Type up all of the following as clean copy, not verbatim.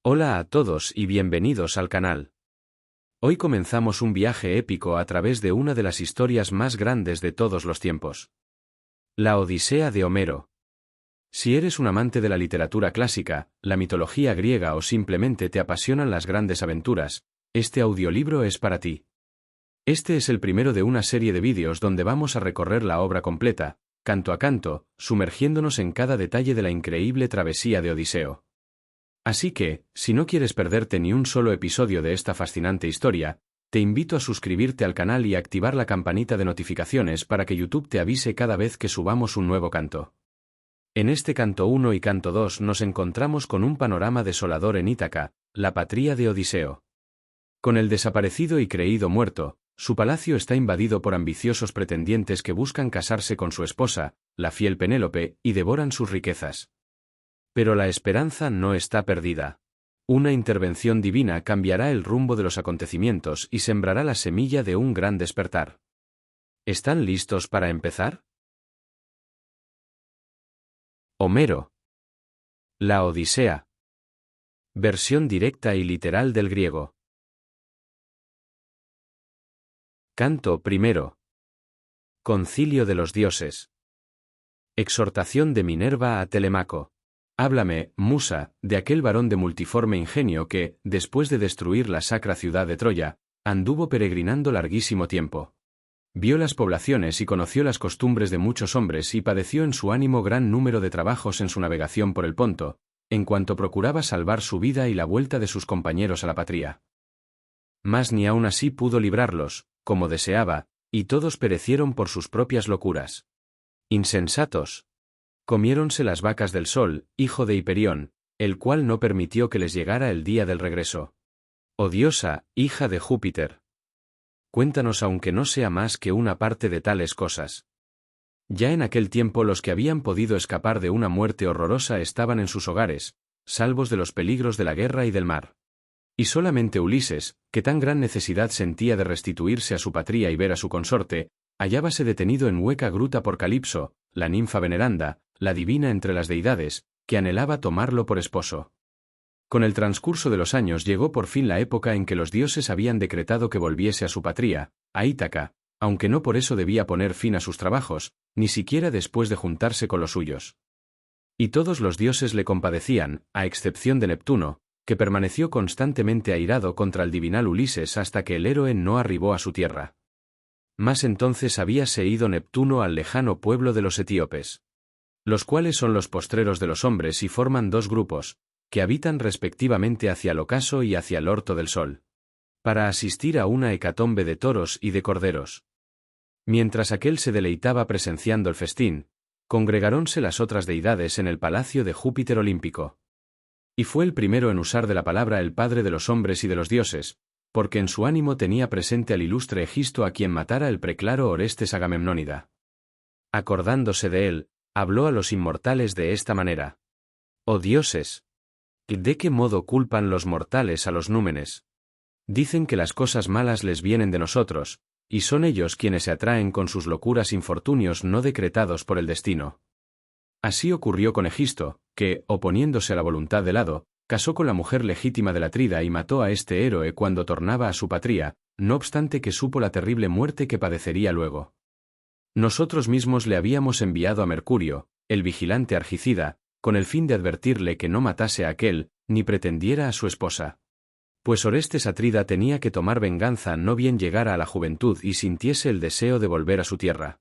Hola a todos y bienvenidos al canal. Hoy comenzamos un viaje épico a través de una de las historias más grandes de todos los tiempos. La Odisea de Homero. Si eres un amante de la literatura clásica, la mitología griega o simplemente te apasionan las grandes aventuras, este audiolibro es para ti. Este es el primero de una serie de vídeos donde vamos a recorrer la obra completa, canto a canto, sumergiéndonos en cada detalle de la increíble travesía de Odiseo. Así que, si no quieres perderte ni un solo episodio de esta fascinante historia, te invito a suscribirte al canal y activar la campanita de notificaciones para que YouTube te avise cada vez que subamos un nuevo canto. En este canto 1 y canto 2 nos encontramos con un panorama desolador en Ítaca, la patria de Odiseo. Con el desaparecido y creído muerto, su palacio está invadido por ambiciosos pretendientes que buscan casarse con su esposa, la fiel Penélope, y devoran sus riquezas. Pero la esperanza no está perdida. Una intervención divina cambiará el rumbo de los acontecimientos y sembrará la semilla de un gran despertar. ¿Están listos para empezar? Homero. La Odisea. Versión directa y literal del griego. Canto primero. Concilio de los dioses. Exhortación de Minerva a Telemaco. Háblame, musa, de aquel varón de multiforme ingenio que, después de destruir la sacra ciudad de Troya, anduvo peregrinando larguísimo tiempo. Vio las poblaciones y conoció las costumbres de muchos hombres y padeció en su ánimo gran número de trabajos en su navegación por el Ponto, en cuanto procuraba salvar su vida y la vuelta de sus compañeros a la patria. Mas ni aun así pudo librarlos, como deseaba, y todos perecieron por sus propias locuras. Insensatos. Comiéronse las vacas del Sol, hijo de Hiperión, el cual no permitió que les llegara el día del regreso. Oh diosa, hija de Júpiter. Cuéntanos aunque no sea más que una parte de tales cosas. Ya en aquel tiempo los que habían podido escapar de una muerte horrorosa estaban en sus hogares, salvos de los peligros de la guerra y del mar. Y solamente Ulises, que tan gran necesidad sentía de restituirse a su patria y ver a su consorte, hallábase detenido en hueca gruta por Calipso, la ninfa veneranda, la divina entre las deidades, que anhelaba tomarlo por esposo. Con el transcurso de los años llegó por fin la época en que los dioses habían decretado que volviese a su patria, a Ítaca, aunque no por eso debía poner fin a sus trabajos, ni siquiera después de juntarse con los suyos. Y todos los dioses le compadecían, a excepción de Neptuno, que permaneció constantemente airado contra el divinal Ulises hasta que el héroe no arribó a su tierra. Mas entonces habíase ido Neptuno al lejano pueblo de los etíopes, los cuales son los postreros de los hombres y forman dos grupos, que habitan respectivamente hacia el ocaso y hacia el orto del sol, para asistir a una hecatombe de toros y de corderos. Mientras aquel se deleitaba presenciando el festín, congregaronse las otras deidades en el palacio de Júpiter olímpico. Y fue el primero en usar de la palabra el padre de los hombres y de los dioses, porque en su ánimo tenía presente al ilustre Egisto a quien matara el preclaro Orestes Agamemnónida. Acordándose de él, habló a los inmortales de esta manera. Oh dioses, ¿de qué modo culpan los mortales a los númenes? Dicen que las cosas malas les vienen de nosotros, y son ellos quienes se atraen con sus locuras infortunios no decretados por el destino. Así ocurrió con Egisto, que, oponiéndose a la voluntad del hado, casó con la mujer legítima del Atrida y mató a este héroe cuando tornaba a su patria, no obstante que supo la terrible muerte que padecería luego. Nosotros mismos le habíamos enviado a Mercurio, el vigilante argicida, con el fin de advertirle que no matase a aquel, ni pretendiera a su esposa. Pues Orestes Atrida tenía que tomar venganza no bien llegara a la juventud y sintiese el deseo de volver a su tierra.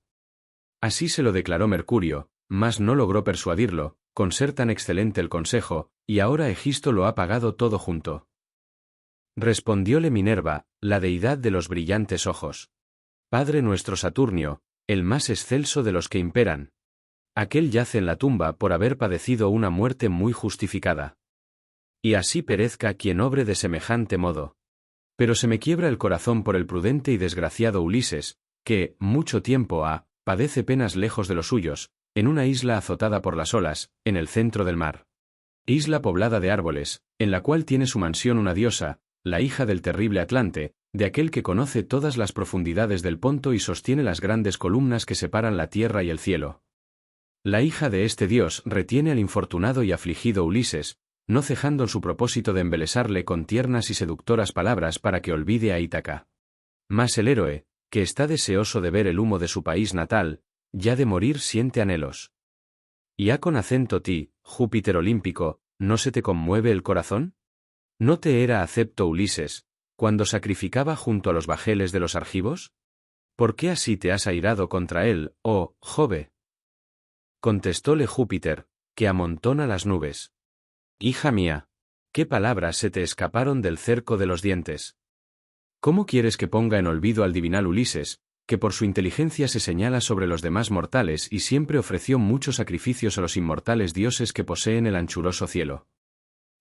Así se lo declaró Mercurio, mas no logró persuadirlo, con ser tan excelente el consejo, y ahora Egisto lo ha pagado todo junto. Respondióle Minerva, la deidad de los brillantes ojos. Padre nuestro Saturnio, el más excelso de los que imperan. Aquel yace en la tumba por haber padecido una muerte muy justificada. Y así perezca quien obre de semejante modo. Pero se me quiebra el corazón por el prudente y desgraciado Ulises, que, mucho tiempo ha, padece penas lejos de los suyos, en una isla azotada por las olas, en el centro del mar. Isla poblada de árboles, en la cual tiene su mansión una diosa, la hija del terrible Atlante, de aquel que conoce todas las profundidades del Ponto y sostiene las grandes columnas que separan la tierra y el cielo. La hija de este dios retiene al infortunado y afligido Ulises, no cejando en su propósito de embelesarle con tiernas y seductoras palabras para que olvide a Ítaca. Mas el héroe, que está deseoso de ver el humo de su país natal, ya de morir siente anhelos. ¿Y ha con acento ti, Júpiter olímpico, no se te conmueve el corazón? ¿No te era acepto Ulises, cuando sacrificaba junto a los bajeles de los argivos? ¿Por qué así te has airado contra él, oh Jove? Contestóle Júpiter, que amontona las nubes. Hija mía, ¿qué palabras se te escaparon del cerco de los dientes? ¿Cómo quieres que ponga en olvido al divinal Ulises, que por su inteligencia se señala sobre los demás mortales y siempre ofreció muchos sacrificios a los inmortales dioses que poseen el anchuroso cielo?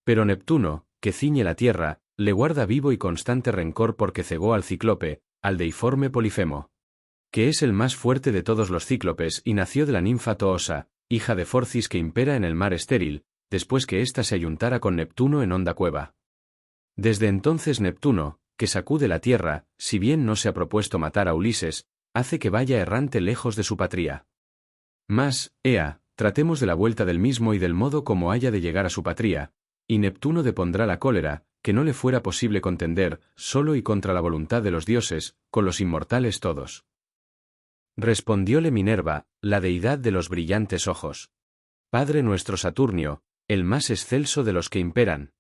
Pero Neptuno, que ciñe la tierra, le guarda vivo y constante rencor porque cegó al cíclope, al deiforme Polifemo, que es el más fuerte de todos los cíclopes y nació de la ninfa Toosa, hija de Forcis que impera en el mar estéril, después que ésta se ayuntara con Neptuno en honda cueva. Desde entonces Neptuno, que sacude la tierra, si bien no se ha propuesto matar a Ulises, hace que vaya errante lejos de su patria. Mas, ea, tratemos de la vuelta del mismo y del modo como haya de llegar a su patria, y Neptuno depondrá la cólera, que no le fuera posible contender, solo y contra la voluntad de los dioses, con los inmortales todos. Respondióle Minerva, la deidad de los brillantes ojos. Padre nuestro Saturnio, el más excelso de los que imperan.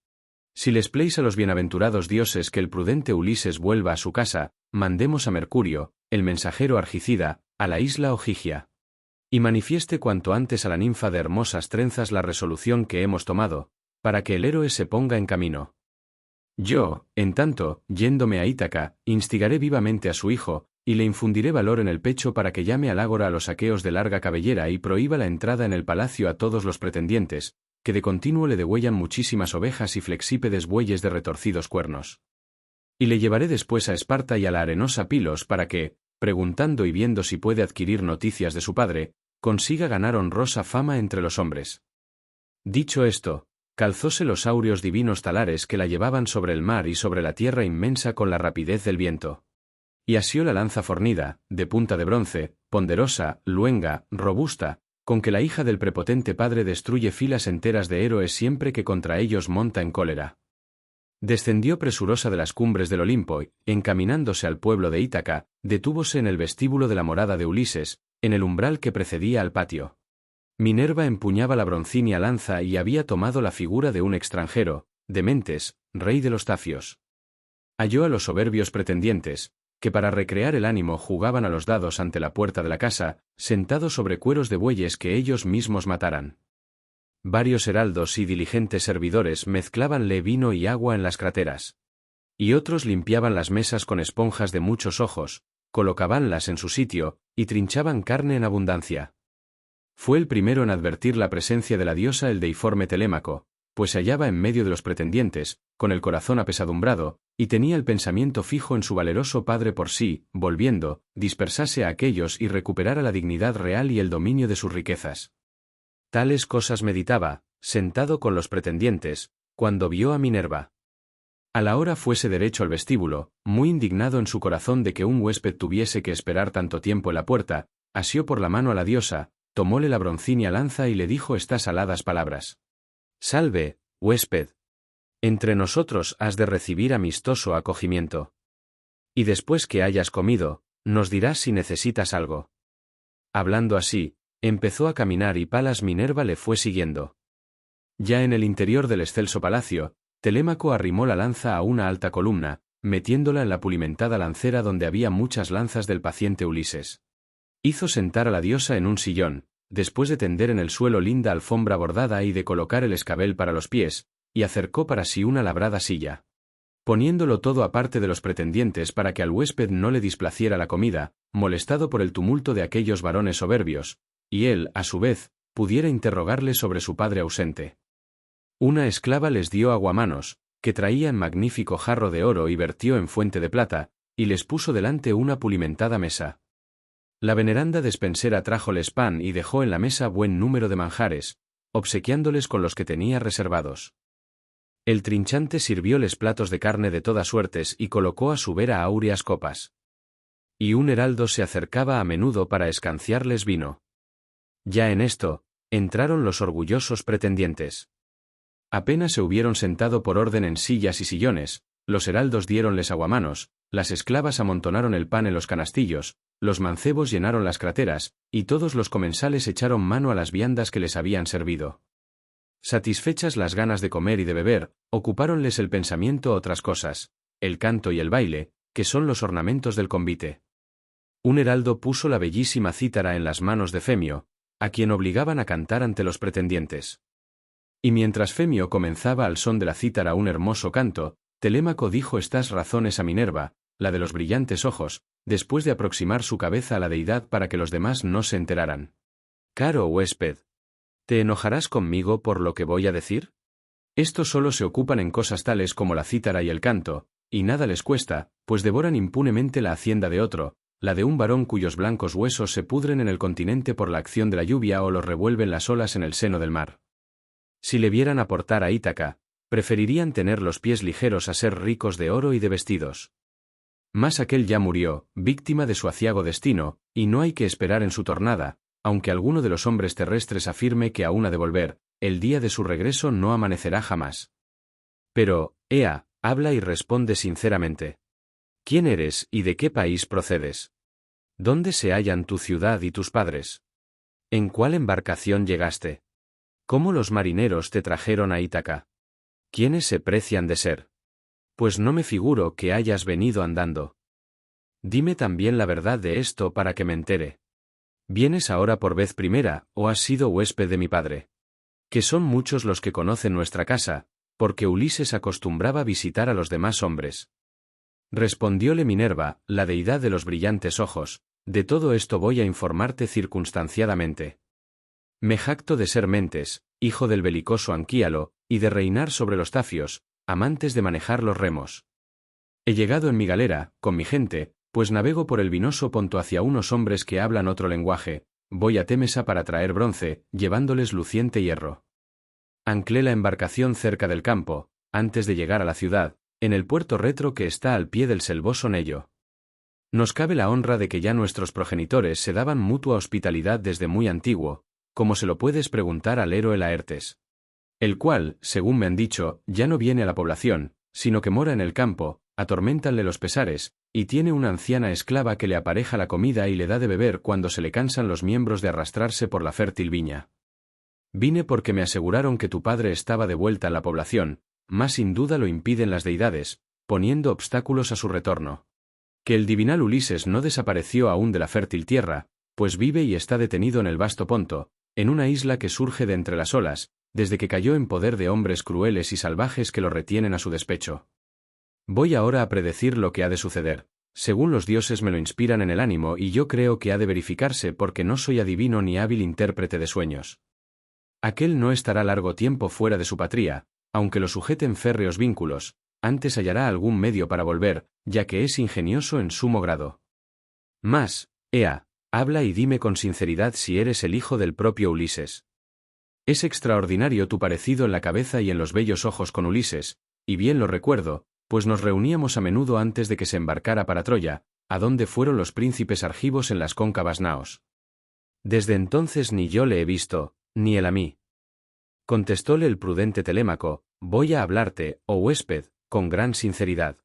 Si les pleis a los bienaventurados dioses que el prudente Ulises vuelva a su casa, mandemos a Mercurio, el mensajero argicida, a la isla Ogygia. Y manifieste cuanto antes a la ninfa de hermosas trenzas la resolución que hemos tomado, para que el héroe se ponga en camino. Yo, en tanto, yéndome a Ítaca, instigaré vivamente a su hijo, y le infundiré valor en el pecho para que llame al ágora a los aqueos de larga cabellera y prohíba la entrada en el palacio a todos los pretendientes, que de continuo le degüellan muchísimas ovejas y flexípedes bueyes de retorcidos cuernos. Y le llevaré después a Esparta y a la arenosa Pilos para que, preguntando y viendo si puede adquirir noticias de su padre, consiga ganar honrosa fama entre los hombres. Dicho esto, calzóse los áureos divinos talares que la llevaban sobre el mar y sobre la tierra inmensa con la rapidez del viento. Y asió la lanza fornida, de punta de bronce, ponderosa, luenga, robusta, con que la hija del prepotente padre destruye filas enteras de héroes siempre que contra ellos monta en cólera. Descendió presurosa de las cumbres del Olimpo y, encaminándose al pueblo de Ítaca, detúvose en el vestíbulo de la morada de Ulises, en el umbral que precedía al patio. Minerva empuñaba la broncínea lanza y había tomado la figura de un extranjero, Dementes, rey de los Tafios. Halló a los soberbios pretendientes, que para recrear el ánimo jugaban a los dados ante la puerta de la casa, sentados sobre cueros de bueyes que ellos mismos mataran. Varios heraldos y diligentes servidores mezclábanle vino y agua en las crateras. Y otros limpiaban las mesas con esponjas de muchos ojos, colocábanlas en su sitio, y trinchaban carne en abundancia. Fue el primero en advertir la presencia de la diosa el deiforme Telémaco, pues se hallaba en medio de los pretendientes, con el corazón apesadumbrado, y tenía el pensamiento fijo en su valeroso padre por sí, volviendo, dispersase a aquellos y recuperara la dignidad real y el dominio de sus riquezas. Tales cosas meditaba, sentado con los pretendientes, cuando vio a Minerva. A la hora fuese derecho al vestíbulo, muy indignado en su corazón de que un huésped tuviese que esperar tanto tiempo en la puerta, asió por la mano a la diosa, tomóle la broncínea lanza y le dijo estas aladas palabras. Salve, huésped. Entre nosotros has de recibir amistoso acogimiento. Y después que hayas comido, nos dirás si necesitas algo. Hablando así, empezó a caminar y Palas Minerva le fue siguiendo. Ya en el interior del excelso palacio, Telémaco arrimó la lanza a una alta columna, metiéndola en la pulimentada lancera donde había muchas lanzas del paciente Ulises. Hizo sentar a la diosa en un sillón, después de tender en el suelo linda alfombra bordada y de colocar el escabel para los pies, y acercó para sí una labrada silla. Poniéndolo todo aparte de los pretendientes para que al huésped no le displaciera la comida, molestado por el tumulto de aquellos varones soberbios, y él, a su vez, pudiera interrogarle sobre su padre ausente. Una esclava les dio aguamanos, que traía en magnífico jarro de oro y vertió en fuente de plata, y les puso delante una pulimentada mesa. La veneranda despensera trájoles pan y dejó en la mesa buen número de manjares, obsequiándoles con los que tenía reservados. El trinchante sirvióles platos de carne de todas suertes y colocó a su vera áureas copas. Y un heraldo se acercaba a menudo para escanciarles vino. Ya en esto, entraron los orgullosos pretendientes. Apenas se hubieron sentado por orden en sillas y sillones, los heraldos diéronles aguamanos, las esclavas amontonaron el pan en los canastillos, los mancebos llenaron las crateras, y todos los comensales echaron mano a las viandas que les habían servido. Satisfechas las ganas de comer y de beber, ocupáronles el pensamiento otras cosas, el canto y el baile, que son los ornamentos del convite. Un heraldo puso la bellísima cítara en las manos de Femio, a quien obligaban a cantar ante los pretendientes. Y mientras Femio comenzaba al son de la cítara un hermoso canto, Telémaco dijo estas razones a Minerva, la de los brillantes ojos, después de aproximar su cabeza a la deidad para que los demás no se enteraran. Caro huésped, ¿te enojarás conmigo por lo que voy a decir? Estos solo se ocupan en cosas tales como la cítara y el canto, y nada les cuesta, pues devoran impunemente la hacienda de otro, la de un varón cuyos blancos huesos se pudren en el continente por la acción de la lluvia o los revuelven las olas en el seno del mar. Si le vieran aportar a Ítaca, preferirían tener los pies ligeros a ser ricos de oro y de vestidos. Mas aquel ya murió, víctima de su aciago destino, y no hay que esperar en su tornada, aunque alguno de los hombres terrestres afirme que aún ha de volver, el día de su regreso no amanecerá jamás. Pero, Ea, habla y responde sinceramente. ¿Quién eres y de qué país procedes? ¿Dónde se hallan tu ciudad y tus padres? ¿En cuál embarcación llegaste? ¿Cómo los marineros te trajeron a Ítaca? ¿Quiénes se precian de ser? Pues no me figuro que hayas venido andando. Dime también la verdad de esto para que me entere. ¿Vienes ahora por vez primera, o has sido huésped de mi padre? Que son muchos los que conocen nuestra casa, porque Ulises acostumbraba visitar a los demás hombres. Respondióle Minerva, la deidad de los brillantes ojos, de todo esto voy a informarte circunstanciadamente. Me jacto de ser Mentes, hijo del belicoso Anquíalo, y de reinar sobre los tafios, amantes de manejar los remos. He llegado en mi galera, con mi gente, pues navego por el vinoso Ponto hacia unos hombres que hablan otro lenguaje, voy a Témesa para traer bronce, llevándoles luciente hierro. Anclé la embarcación cerca del campo, antes de llegar a la ciudad, en el puerto retro que está al pie del selvoso Nello. Nos cabe la honra de que ya nuestros progenitores se daban mutua hospitalidad desde muy antiguo, como se lo puedes preguntar al héroe Laertes. El cual, según me han dicho, ya no viene a la población, sino que mora en el campo, atorméntanle los pesares, y tiene una anciana esclava que le apareja la comida y le da de beber cuando se le cansan los miembros de arrastrarse por la fértil viña. Vine porque me aseguraron que tu padre estaba de vuelta en la población, mas sin duda lo impiden las deidades, poniendo obstáculos a su retorno. Que el divinal Ulises no desapareció aún de la fértil tierra, pues vive y está detenido en el vasto Ponto, en una isla que surge de entre las olas, desde que cayó en poder de hombres crueles y salvajes que lo retienen a su despecho. Voy ahora a predecir lo que ha de suceder, según los dioses me lo inspiran en el ánimo y yo creo que ha de verificarse porque no soy adivino ni hábil intérprete de sueños. Aquel no estará largo tiempo fuera de su patria, aunque lo sujeten férreos vínculos, antes hallará algún medio para volver, ya que es ingenioso en sumo grado. Mas, Ea, habla y dime con sinceridad si eres el hijo del propio Ulises. Es extraordinario tu parecido en la cabeza y en los bellos ojos con Ulises, y bien lo recuerdo, pues nos reuníamos a menudo antes de que se embarcara para Troya, a donde fueron los príncipes argivos en las cóncavas naos. Desde entonces ni yo le he visto, ni él a mí. Contestóle el prudente Telémaco, voy a hablarte, oh huésped, con gran sinceridad.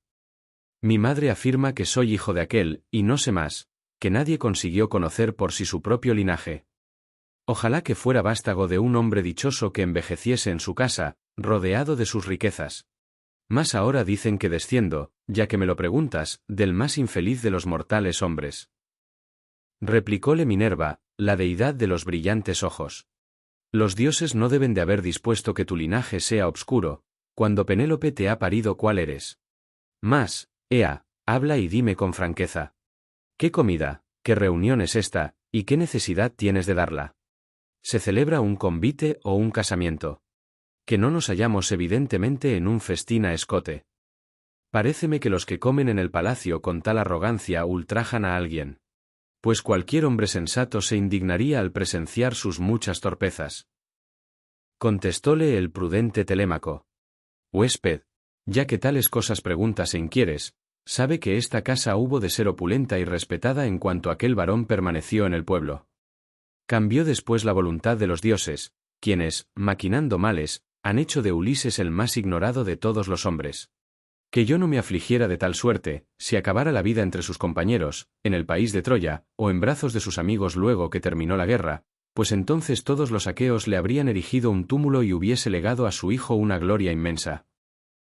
Mi madre afirma que soy hijo de aquel, y no sé más, que nadie consiguió conocer por sí su propio linaje. Ojalá que fuera vástago de un hombre dichoso que envejeciese en su casa, rodeado de sus riquezas. Mas ahora dicen que desciendo, ya que me lo preguntas, del más infeliz de los mortales hombres. Replicóle Minerva, la deidad de los brillantes ojos. Los dioses no deben de haber dispuesto que tu linaje sea obscuro, cuando Penélope te ha parido cuál eres. Mas, Ea, habla y dime con franqueza. ¿Qué comida, qué reunión es esta, y qué necesidad tienes de darla? ¿Se celebra un convite o un casamiento? Que no nos hallamos evidentemente en un festín a escote. Paréceme que los que comen en el palacio con tal arrogancia ultrajan a alguien. Pues cualquier hombre sensato se indignaría al presenciar sus muchas torpezas. Contestóle el prudente Telémaco. Huésped, ya que tales cosas preguntas e inquieres, sabe que esta casa hubo de ser opulenta y respetada en cuanto aquel varón permaneció en el pueblo. Cambió después la voluntad de los dioses, quienes, maquinando males, han hecho de Ulises el más ignorado de todos los hombres. Que yo no me afligiera de tal suerte, si acabara la vida entre sus compañeros, en el país de Troya, o en brazos de sus amigos luego que terminó la guerra, pues entonces todos los aqueos le habrían erigido un túmulo y hubiese legado a su hijo una gloria inmensa.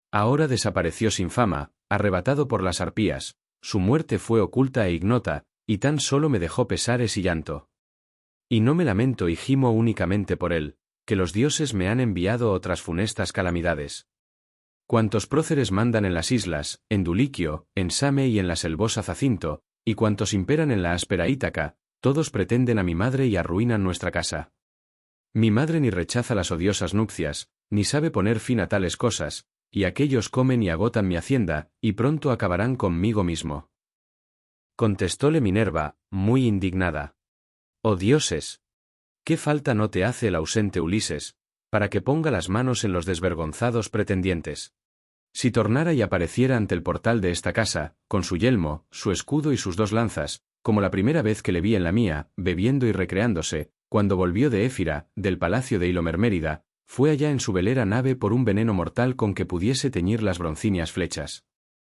Ahora desapareció sin fama, arrebatado por las arpías, su muerte fue oculta e ignota, y tan solo me dejó pesares y llanto. Y no me lamento y gimo únicamente por él, que los dioses me han enviado otras funestas calamidades. Cuantos próceres mandan en las islas, en Duliquio, en Same y en la selvosa Zacinto, y cuantos imperan en la áspera Ítaca, todos pretenden a mi madre y arruinan nuestra casa. Mi madre ni rechaza las odiosas nupcias, ni sabe poner fin a tales cosas, y aquellos comen y agotan mi hacienda, y pronto acabarán conmigo mismo. Contestóle Minerva, muy indignada. Oh dioses, ¿qué falta no te hace el ausente Ulises, para que ponga las manos en los desvergonzados pretendientes? Si tornara y apareciera ante el portal de esta casa, con su yelmo, su escudo y sus 2 lanzas, como la primera vez que le vi en la mía, bebiendo y recreándose, cuando volvió de Éfira, del palacio de Hilomermérida, fue allá en su velera nave por un veneno mortal con que pudiese teñir las broncíneas flechas.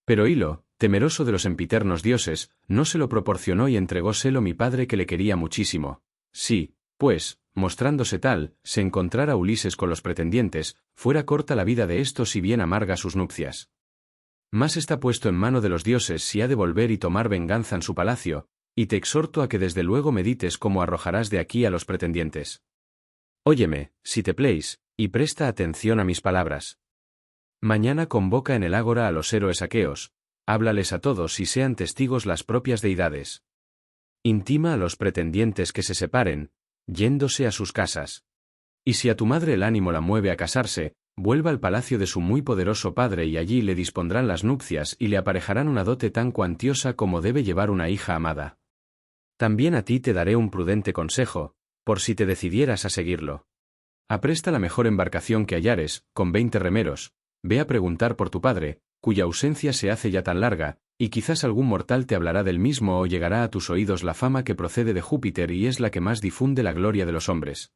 Pero Hilo, temeroso de los empiternos dioses, no se lo proporcionó y entregóselo mi padre que le quería muchísimo. Sí, pues, mostrándose tal, se encontrara Ulises con los pretendientes, fuera corta la vida de estos y bien amarga sus nupcias. Más está puesto en mano de los dioses si ha de volver y tomar venganza en su palacio, y te exhorto a que desde luego medites cómo arrojarás de aquí a los pretendientes. Óyeme, si te pleis, y presta atención a mis palabras. Mañana convoca en el ágora a los héroes aqueos, háblales a todos y sean testigos las propias deidades. Intima a los pretendientes que se separen, yéndose a sus casas. Y si a tu madre el ánimo la mueve a casarse, vuelva al palacio de su muy poderoso padre y allí le dispondrán las nupcias y le aparejarán una dote tan cuantiosa como debe llevar una hija amada. También a ti te daré un prudente consejo, por si te decidieras a seguirlo. Apresta la mejor embarcación que hallares, con 20 remeros, ve a preguntar por tu padre, cuya ausencia se hace ya tan larga, y quizás algún mortal te hablará del mismo o llegará a tus oídos la fama que procede de Júpiter y es la que más difunde la gloria de los hombres.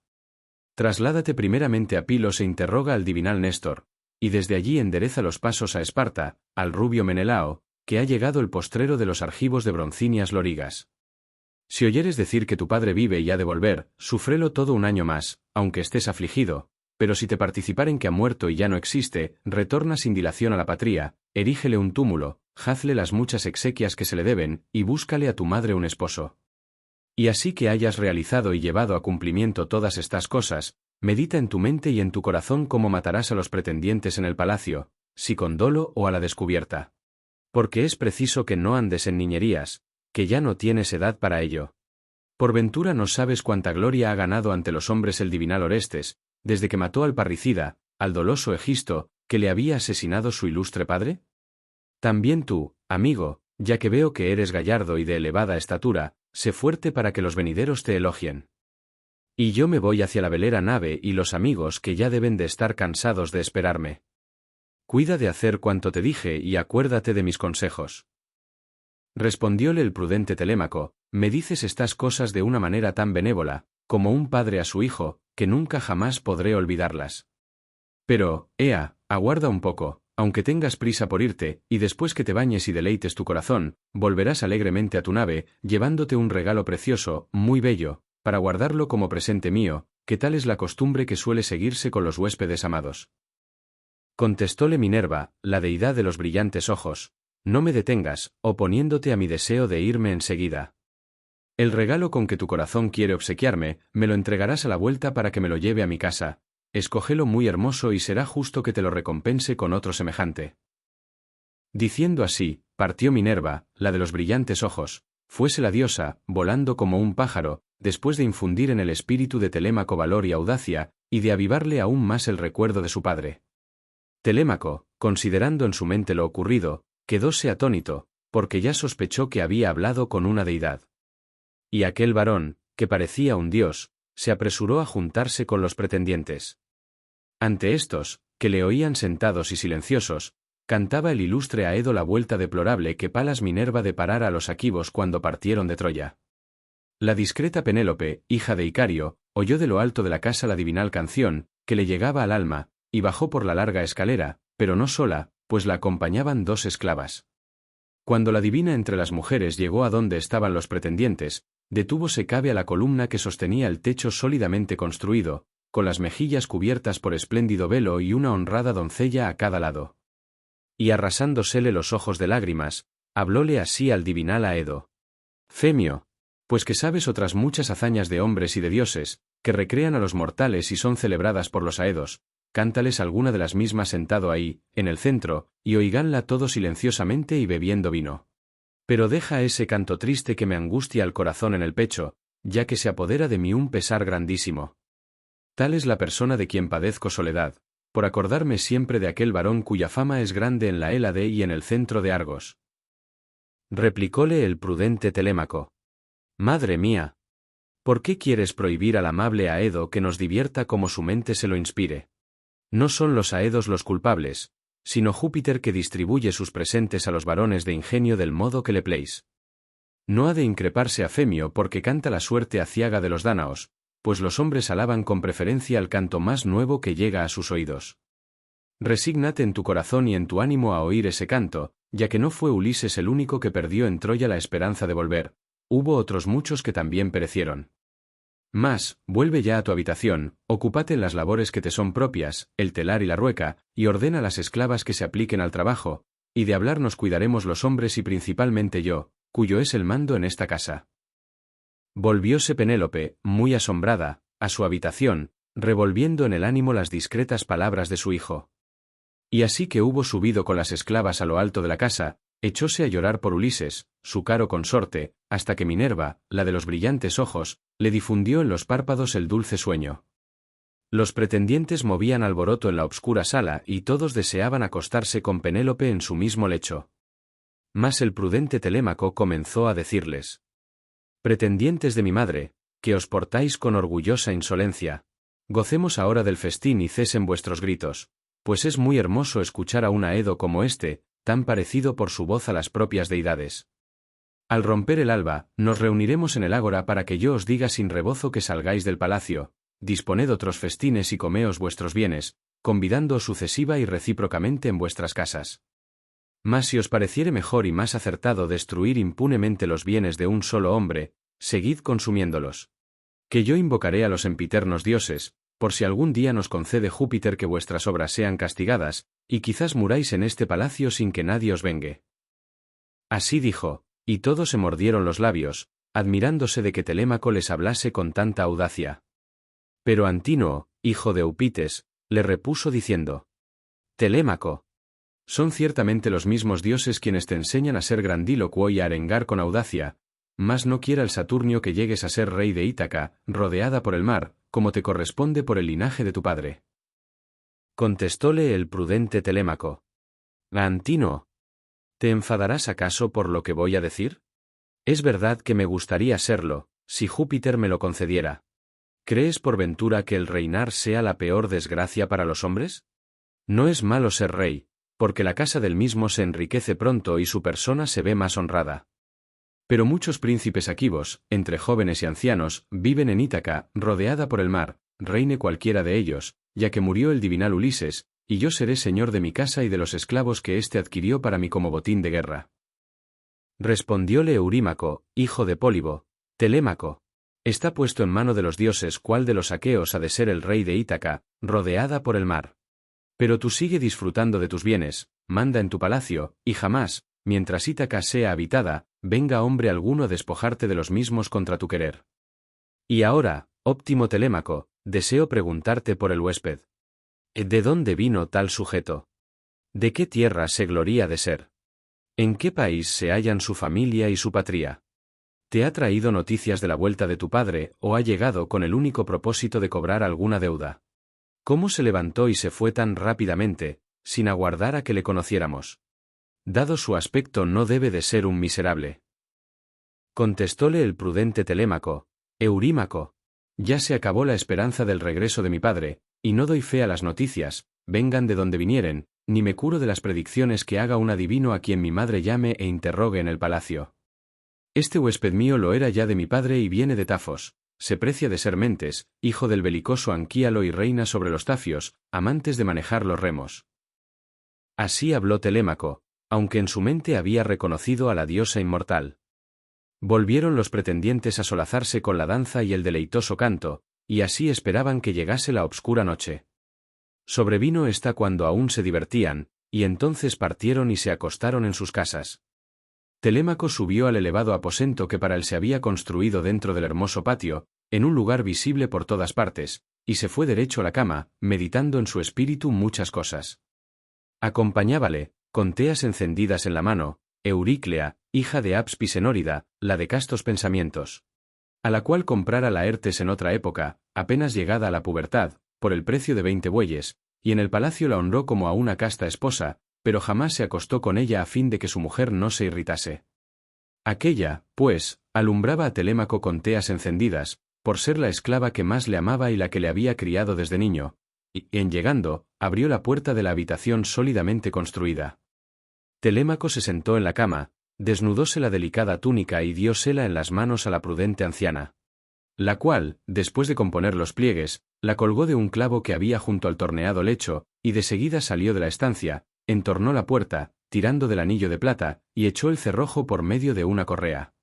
Trasládate primeramente a Pilos e interroga al divinal Néstor, y desde allí endereza los pasos a Esparta, al rubio Menelao, que ha llegado el postrero de los argivos de broncíneas lorigas. Si oyeres decir que tu padre vive y ha de volver, sufrelo todo un año más, aunque estés afligido, pero si te participaren que ha muerto y ya no existe, retorna sin dilación a la patria, erígele un túmulo, hazle las muchas exequias que se le deben, y búscale a tu madre un esposo. Y así que hayas realizado y llevado a cumplimiento todas estas cosas, medita en tu mente y en tu corazón cómo matarás a los pretendientes en el palacio, si con dolo o a la descubierta. Porque es preciso que no andes en niñerías, que ya no tienes edad para ello. Por ventura no sabes cuánta gloria ha ganado ante los hombres el divinal Orestes, desde que mató al parricida, al doloso Egisto, que le había asesinado su ilustre padre? También tú, amigo, ya que veo que eres gallardo y de elevada estatura, sé fuerte para que los venideros te elogien. Y yo me voy hacia la velera nave y los amigos que ya deben de estar cansados de esperarme. Cuida de hacer cuanto te dije y acuérdate de mis consejos. Respondióle el prudente Telémaco, me dices estas cosas de una manera tan benévola, como un padre a su hijo, que nunca jamás podré olvidarlas. Pero, ea, aguarda un poco, aunque tengas prisa por irte, y después que te bañes y deleites tu corazón, volverás alegremente a tu nave, llevándote un regalo precioso, muy bello, para guardarlo como presente mío, que tal es la costumbre que suele seguirse con los huéspedes amados. Contestóle Minerva, la deidad de los brillantes ojos, no me detengas, oponiéndote a mi deseo de irme enseguida. El regalo con que tu corazón quiere obsequiarme, me lo entregarás a la vuelta para que me lo lleve a mi casa. Escógelo muy hermoso y será justo que te lo recompense con otro semejante. Diciendo así, partió Minerva, la de los brillantes ojos, fuese la diosa, volando como un pájaro, después de infundir en el espíritu de Telémaco valor y audacia, y de avivarle aún más el recuerdo de su padre. Telémaco, considerando en su mente lo ocurrido, quedóse atónito, porque ya sospechó que había hablado con una deidad. Y aquel varón, que parecía un dios, se apresuró a juntarse con los pretendientes. Ante estos, que le oían sentados y silenciosos, cantaba el ilustre Aedo la vuelta deplorable que Palas Minerva deparara a los aquivos cuando partieron de Troya. La discreta Penélope, hija de Icario, oyó de lo alto de la casa la divinal canción, que le llegaba al alma, y bajó por la larga escalera, pero no sola, pues la acompañaban 2 esclavas. Cuando la divina entre las mujeres llegó a donde estaban los pretendientes, detúvose cabe a la columna que sostenía el techo sólidamente construido, con las mejillas cubiertas por espléndido velo y una honrada doncella a cada lado. Y arrasándosele los ojos de lágrimas, hablóle así al divinal Aedo. Femio, pues que sabes otras muchas hazañas de hombres y de dioses, que recrean a los mortales y son celebradas por los Aedos, cántales alguna de las mismas sentado ahí, en el centro, y oiganla todo silenciosamente y bebiendo vino. Pero deja ese canto triste que me angustia el corazón en el pecho, ya que se apodera de mí un pesar grandísimo. Tal es la persona de quien padezco soledad, por acordarme siempre de aquel varón cuya fama es grande en la Hélade y en el centro de Argos. Replicóle el prudente Telémaco. Madre mía, ¿por qué quieres prohibir al amable Aedo que nos divierta como su mente se lo inspire? No son los Aedos los culpables, sino Júpiter que distribuye sus presentes a los varones de ingenio del modo que le place. No ha de increparse a Femio porque canta la suerte aciaga de los dánaos, pues los hombres alaban con preferencia al canto más nuevo que llega a sus oídos. Resígnate en tu corazón y en tu ánimo a oír ese canto, ya que no fue Ulises el único que perdió en Troya la esperanza de volver, hubo otros muchos que también perecieron. Mas, vuelve ya a tu habitación, ocúpate en las labores que te son propias, el telar y la rueca, y ordena a las esclavas que se apliquen al trabajo, y de hablar nos cuidaremos los hombres y principalmente yo, cuyo es el mando en esta casa. Volvióse Penélope, muy asombrada, a su habitación, revolviendo en el ánimo las discretas palabras de su hijo. Y así que hubo subido con las esclavas a lo alto de la casa, echóse a llorar por Ulises, su caro consorte, hasta que Minerva, la de los brillantes ojos, le difundió en los párpados el dulce sueño. Los pretendientes movían alboroto en la obscura sala y todos deseaban acostarse con Penélope en su mismo lecho. Mas el prudente Telémaco comenzó a decirles: pretendientes de mi madre, que os portáis con orgullosa insolencia, gocemos ahora del festín y cesen vuestros gritos, pues es muy hermoso escuchar a un Aedo como este, tan parecido por su voz a las propias deidades. Al romper el alba, nos reuniremos en el ágora para que yo os diga sin rebozo que salgáis del palacio, disponed otros festines y comeos vuestros bienes, convidándoos sucesiva y recíprocamente en vuestras casas. Mas si os pareciere mejor y más acertado destruir impunemente los bienes de un solo hombre, seguid consumiéndolos. Que yo invocaré a los empiternos dioses, por si algún día nos concede Júpiter que vuestras obras sean castigadas, y quizás muráis en este palacio sin que nadie os vengue. Así dijo, y todos se mordieron los labios, admirándose de que Telémaco les hablase con tanta audacia. Pero Antínoo, hijo de Eupites, le repuso diciendo: Telémaco, son ciertamente los mismos dioses quienes te enseñan a ser grandílocuo y a arengar con audacia, mas no quiera el Saturnio que llegues a ser rey de Ítaca, rodeada por el mar, como te corresponde por el linaje de tu padre. Contestóle el prudente Telémaco: Antínoo, ¿te enfadarás acaso por lo que voy a decir? Es verdad que me gustaría serlo, si Júpiter me lo concediera. ¿Crees por ventura que el reinar sea la peor desgracia para los hombres? No es malo ser rey, porque la casa del mismo se enriquece pronto y su persona se ve más honrada. Pero muchos príncipes aquivos, entre jóvenes y ancianos, viven en Ítaca, rodeada por el mar, reine cualquiera de ellos, ya que murió el divinal Ulises, y yo seré señor de mi casa y de los esclavos que éste adquirió para mí como botín de guerra. Respondióle Eurímaco, hijo de Pólibo: Telémaco, está puesto en mano de los dioses cuál de los aqueos ha de ser el rey de Ítaca, rodeada por el mar. Pero tú sigue disfrutando de tus bienes, manda en tu palacio, y jamás, mientras Ítaca sea habitada, venga hombre alguno a despojarte de los mismos contra tu querer. Y ahora, óptimo Telémaco, deseo preguntarte por el huésped. ¿De dónde vino tal sujeto? ¿De qué tierra se gloría de ser? ¿En qué país se hallan su familia y su patria? ¿Te ha traído noticias de la vuelta de tu padre o ha llegado con el único propósito de cobrar alguna deuda? ¿Cómo se levantó y se fue tan rápidamente, sin aguardar a que le conociéramos? Dado su aspecto no debe de ser un miserable. Contestóle el prudente Telémaco: Eurímaco, ya se acabó la esperanza del regreso de mi padre, y no doy fe a las noticias, vengan de donde vinieren, ni me curo de las predicciones que haga un adivino a quien mi madre llame e interrogue en el palacio. Este huésped mío lo era ya de mi padre y viene de Tafos, se precia de ser Mentes, hijo del belicoso Anquíalo y reina sobre los Tafios, amantes de manejar los remos. Así habló Telémaco, aunque en su mente había reconocido a la diosa inmortal. Volvieron los pretendientes a solazarse con la danza y el deleitoso canto, y así esperaban que llegase la obscura noche. Sobrevino esta cuando aún se divertían, y entonces partieron y se acostaron en sus casas. Telémaco subió al elevado aposento que para él se había construido dentro del hermoso patio, en un lugar visible por todas partes, y se fue derecho a la cama, meditando en su espíritu muchas cosas. Acompañábale, con teas encendidas en la mano, Euríclea, hija de Abs Pisenórida, la de castos pensamientos. A la cual comprara Laertes en otra época, apenas llegada a la pubertad, por el precio de 20 bueyes, y en el palacio la honró como a una casta esposa, pero jamás se acostó con ella a fin de que su mujer no se irritase. Aquella, pues, alumbraba a Telémaco con teas encendidas, por ser la esclava que más le amaba y la que le había criado desde niño, y, en llegando, abrió la puerta de la habitación sólidamente construida. Telémaco se sentó en la cama, desnudóse la delicada túnica y diósela en las manos a la prudente anciana. La cual, después de componer los pliegues, la colgó de un clavo que había junto al torneado lecho, y de seguida salió de la estancia, entornó la puerta, tirando del anillo de plata, y echó el cerrojo por medio de una correa.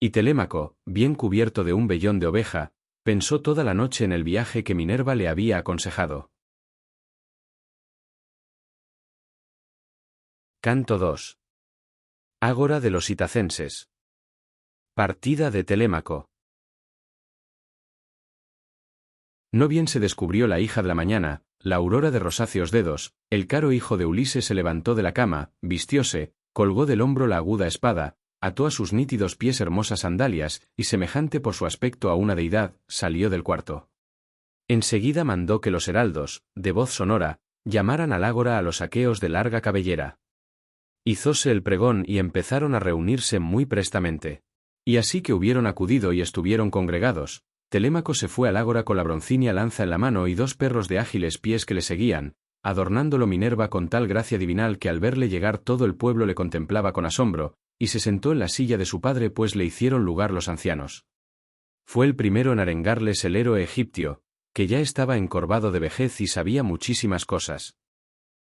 Y Telémaco, bien cubierto de un vellón de oveja, pensó toda la noche en el viaje que Minerva le había aconsejado. Canto 2. Ágora de los itacenses. Partida de Telémaco. No bien se descubrió la hija de la mañana, la aurora de rosáceos dedos, el caro hijo de Ulises se levantó de la cama, vistióse, colgó del hombro la aguda espada, ató a sus nítidos pies hermosas sandalias, y semejante por su aspecto a una deidad, salió del cuarto. Enseguida mandó que los heraldos, de voz sonora, llamaran al ágora a los aqueos de larga cabellera. Hizóse el pregón y empezaron a reunirse muy prestamente. Y así que hubieron acudido y estuvieron congregados, Telémaco se fue al ágora con la broncínea lanza en la mano y 2 perros de ágiles pies que le seguían, adornándolo Minerva con tal gracia divinal que al verle llegar todo el pueblo le contemplaba con asombro, y se sentó en la silla de su padre pues le hicieron lugar los ancianos. Fue el primero en arengarles el héroe egipcio, que ya estaba encorvado de vejez y sabía muchísimas cosas.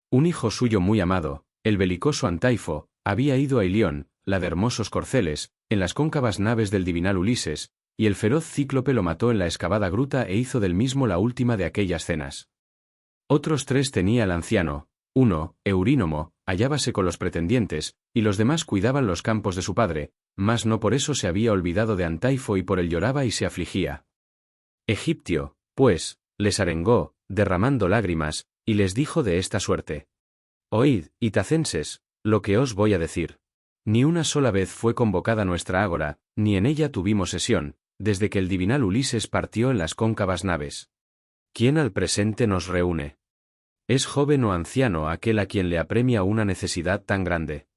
Un hijo suyo muy amado, el belicoso Antaifo, había ido a Ilión, la de hermosos corceles, en las cóncavas naves del divinal Ulises, y el feroz cíclope lo mató en la excavada gruta e hizo del mismo la última de aquellas cenas. Otros 3 tenía el anciano, uno, Eurínomo, hallábase con los pretendientes, y los demás cuidaban los campos de su padre, mas no por eso se había olvidado de Antaifo y por él lloraba y se afligía. Egiptio, pues, les arengó, derramando lágrimas, y les dijo de esta suerte: Oíd, itacenses, lo que os voy a decir. Ni una sola vez fue convocada nuestra ágora, ni en ella tuvimos sesión, desde que el divinal Ulises partió en las cóncavas naves. ¿Quién al presente nos reúne? ¿Es joven o anciano aquel a quien le apremia una necesidad tan grande?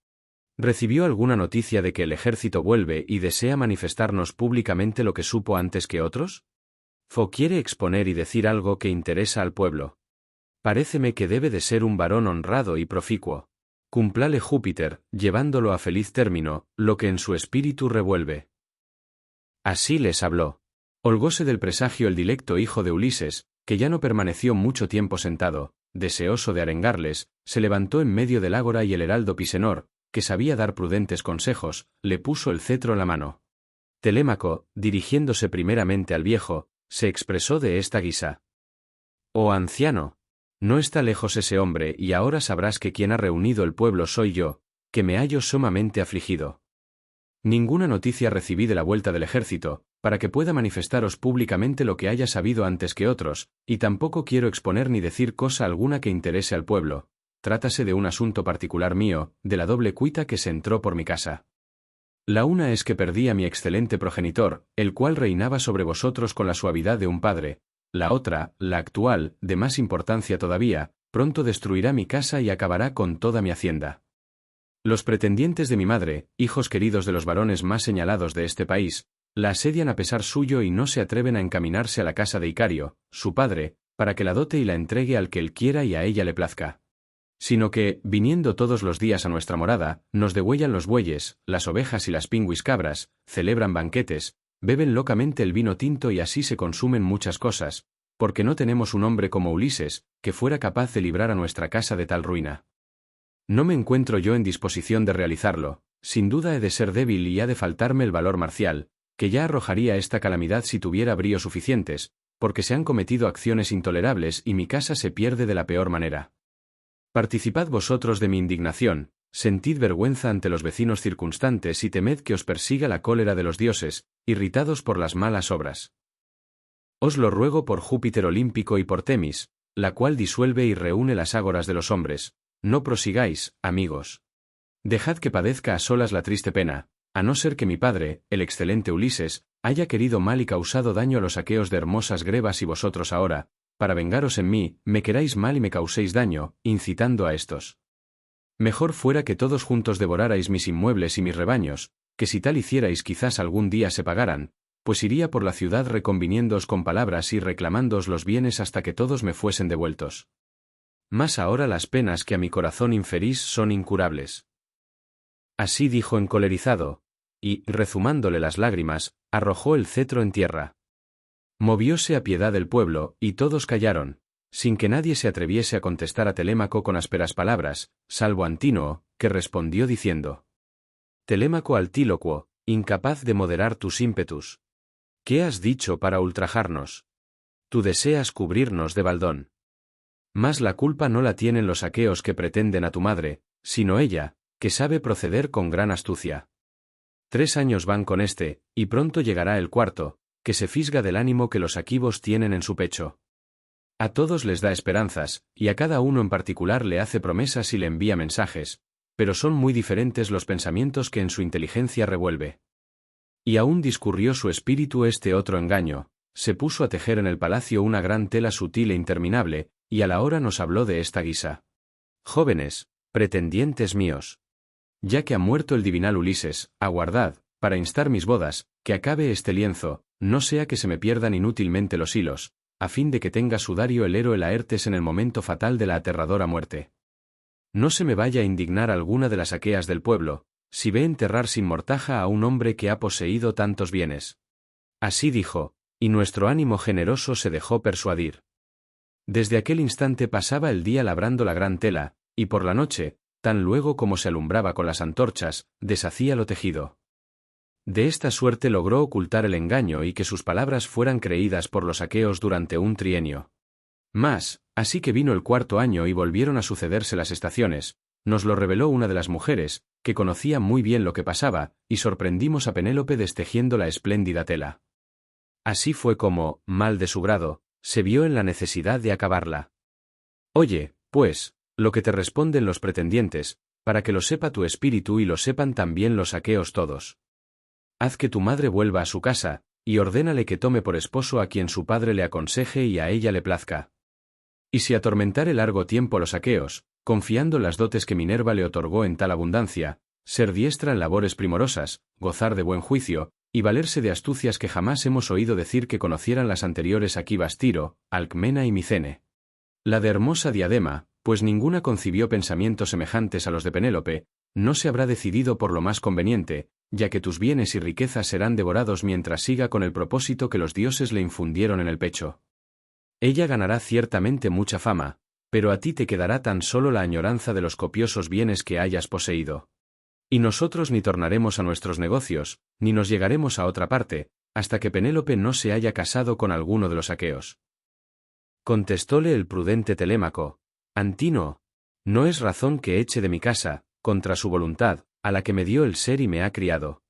¿Recibió alguna noticia de que el ejército vuelve y desea manifestarnos públicamente lo que supo antes que otros? ¿O quiere exponer y decir algo que interesa al pueblo? Paréceme que debe de ser un varón honrado y proficuo. Cúmplale Júpiter, llevándolo a feliz término, lo que en su espíritu revuelve. Así les habló. Holgóse del presagio el dilecto hijo de Ulises, que ya no permaneció mucho tiempo sentado, deseoso de arengarles, se levantó en medio del ágora y el heraldo Pisenor, que sabía dar prudentes consejos, le puso el cetro en la mano. Telémaco, dirigiéndose primeramente al viejo, se expresó de esta guisa: Oh anciano, no está lejos ese hombre y ahora sabrás que quien ha reunido el pueblo soy yo, que me hallo sumamente afligido. Ninguna noticia recibí de la vuelta del ejército, para que pueda manifestaros públicamente lo que haya sabido antes que otros, y tampoco quiero exponer ni decir cosa alguna que interese al pueblo. Trátase de un asunto particular mío, de la doble cuita que se entró por mi casa. La una es que perdí a mi excelente progenitor, el cual reinaba sobre vosotros con la suavidad de un padre. La otra, la actual, de más importancia todavía, pronto destruirá mi casa y acabará con toda mi hacienda. Los pretendientes de mi madre, hijos queridos de los varones más señalados de este país, la asedian a pesar suyo y no se atreven a encaminarse a la casa de Icario, su padre, para que la dote y la entregue al que él quiera y a ella le plazca. Sino que, viniendo todos los días a nuestra morada, nos degüellan los bueyes, las ovejas y las pingüis cabras, celebran banquetes, beben locamente el vino tinto y así se consumen muchas cosas, porque no tenemos un hombre como Ulises, que fuera capaz de librar a nuestra casa de tal ruina. No me encuentro yo en disposición de realizarlo, sin duda he de ser débil y ha de faltarme el valor marcial, que ya arrojaría esta calamidad si tuviera bríos suficientes, porque se han cometido acciones intolerables y mi casa se pierde de la peor manera. Participad vosotros de mi indignación, sentid vergüenza ante los vecinos circunstantes y temed que os persiga la cólera de los dioses, irritados por las malas obras. Os lo ruego por Júpiter olímpico y por Temis, la cual disuelve y reúne las ágoras de los hombres, no prosigáis, amigos. Dejad que padezca a solas la triste pena, a no ser que mi padre, el excelente Ulises, haya querido mal y causado daño a los aqueos de hermosas grebas y vosotros ahora, para vengaros en mí, me queráis mal y me causéis daño, incitando a estos. Mejor fuera que todos juntos devorarais mis inmuebles y mis rebaños, que si tal hicierais quizás algún día se pagaran, pues iría por la ciudad reconviniéndoos con palabras y reclamándoos los bienes hasta que todos me fuesen devueltos. Mas ahora las penas que a mi corazón inferís son incurables. Así dijo encolerizado, y, rezumándole las lágrimas, arrojó el cetro en tierra. Movióse a piedad el pueblo, y todos callaron, sin que nadie se atreviese a contestar a Telémaco con ásperas palabras, salvo Antínoo, que respondió diciendo: Telémaco altílocuo, incapaz de moderar tus ímpetus. ¿Qué has dicho para ultrajarnos? Tú deseas cubrirnos de baldón. Mas la culpa no la tienen los aqueos que pretenden a tu madre, sino ella, que sabe proceder con gran astucia. 3 años van con este, y pronto llegará el cuarto, que se fisga del ánimo que los aquivos tienen en su pecho. A todos les da esperanzas, y a cada uno en particular le hace promesas y le envía mensajes, pero son muy diferentes los pensamientos que en su inteligencia revuelve. Y aún discurrió su espíritu este otro engaño, se puso a tejer en el palacio una gran tela sutil e interminable, y a la hora nos habló de esta guisa: Jóvenes, pretendientes míos, ya que ha muerto el divinal Ulises, aguardad, para instar mis bodas, que acabe este lienzo, no sea que se me pierdan inútilmente los hilos, a fin de que tenga sudario el héroe Laertes en el momento fatal de la aterradora muerte. No se me vaya a indignar alguna de las aqueas del pueblo, si ve enterrar sin mortaja a un hombre que ha poseído tantos bienes. Así dijo, y nuestro ánimo generoso se dejó persuadir. Desde aquel instante pasaba el día labrando la gran tela, y por la noche, tan luego como se alumbraba con las antorchas, deshacía lo tejido. De esta suerte logró ocultar el engaño y que sus palabras fueran creídas por los aqueos durante un trienio. Mas, así que vino el 4.º año y volvieron a sucederse las estaciones, nos lo reveló una de las mujeres, que conocía muy bien lo que pasaba, y sorprendimos a Penélope destejiendo la espléndida tela. Así fue como, mal de su grado, se vio en la necesidad de acabarla. Oye, pues, lo que te responden los pretendientes, para que lo sepa tu espíritu y lo sepan también los aqueos todos. Haz que tu madre vuelva a su casa, y ordénale que tome por esposo a quien su padre le aconseje y a ella le plazca. Y si atormentare largo tiempo los aqueos, confiando las dotes que Minerva le otorgó en tal abundancia, ser diestra en labores primorosas, gozar de buen juicio, y valerse de astucias que jamás hemos oído decir que conocieran las anteriores Aquivas Tiro, Alcmena y Micene. La de hermosa diadema, pues ninguna concibió pensamientos semejantes a los de Penélope, no se habrá decidido por lo más conveniente, ya que tus bienes y riquezas serán devorados mientras siga con el propósito que los dioses le infundieron en el pecho. Ella ganará ciertamente mucha fama, pero a ti te quedará tan solo la añoranza de los copiosos bienes que hayas poseído. Y nosotros ni tornaremos a nuestros negocios, ni nos llegaremos a otra parte, hasta que Penélope no se haya casado con alguno de los aqueos. Contestóle el prudente Telémaco: Antínoo, no es razón que eche de mi casa, contra su voluntad, a la que me dio el ser y me ha criado.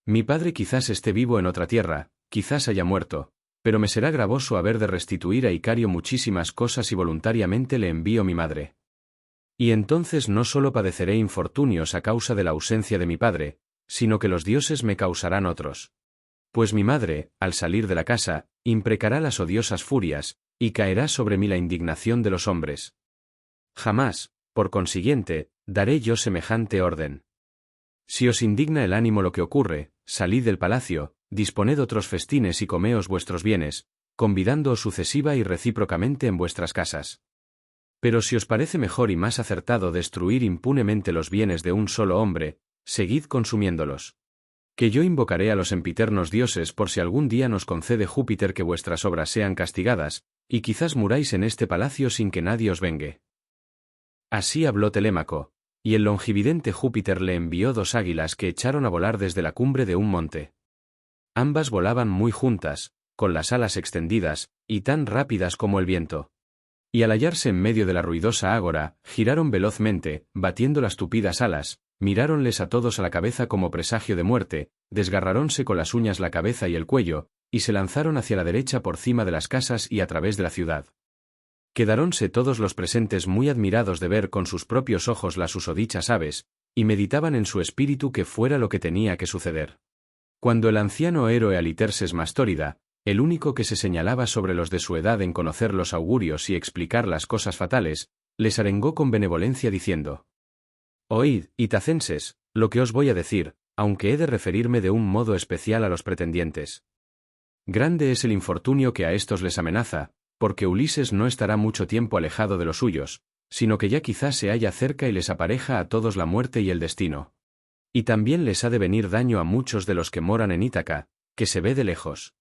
Mi padre quizás esté vivo en otra tierra, quizás haya muerto, pero me será gravoso haber de restituir a Icario muchísimas cosas y voluntariamente le envío mi madre. Y entonces no solo padeceré infortunios a causa de la ausencia de mi padre, sino que los dioses me causarán otros. Pues mi madre, al salir de la casa, imprecará las odiosas furias, y caerá sobre mí la indignación de los hombres. Jamás, por consiguiente, daré yo semejante orden. Si os indigna el ánimo lo que ocurre, salid del palacio, disponed otros festines y comeos vuestros bienes, convidándoos sucesiva y recíprocamente en vuestras casas. Pero si os parece mejor y más acertado destruir impunemente los bienes de un solo hombre, seguid consumiéndolos. Que yo invocaré a los sempiternos dioses por si algún día nos concede Júpiter que vuestras obras sean castigadas, y quizás muráis en este palacio sin que nadie os vengue. Así habló Telémaco, y el longividente Júpiter le envió 2 águilas que echaron a volar desde la cumbre de un monte. Ambas volaban muy juntas, con las alas extendidas, y tan rápidas como el viento. Y al hallarse en medio de la ruidosa ágora, giraron velozmente, batiendo las tupidas alas, miráronles a todos a la cabeza como presagio de muerte, desgarraronse con las uñas la cabeza y el cuello, y se lanzaron hacia la derecha por cima de las casas y a través de la ciudad. Quedaronse todos los presentes muy admirados de ver con sus propios ojos las susodichas aves, y meditaban en su espíritu que fuera lo que tenía que suceder. Cuando el anciano héroe Aliterses Mastórida, el único que se señalaba sobre los de su edad en conocer los augurios y explicar las cosas fatales, les arengó con benevolencia diciendo: «Oíd, itacenses, lo que os voy a decir, aunque he de referirme de un modo especial a los pretendientes. Grande es el infortunio que a estos les amenaza, porque Ulises no estará mucho tiempo alejado de los suyos, sino que ya quizás se halla cerca y les apareja a todos la muerte y el destino. Y también les ha de venir daño a muchos de los que moran en Ítaca, que se ve de lejos.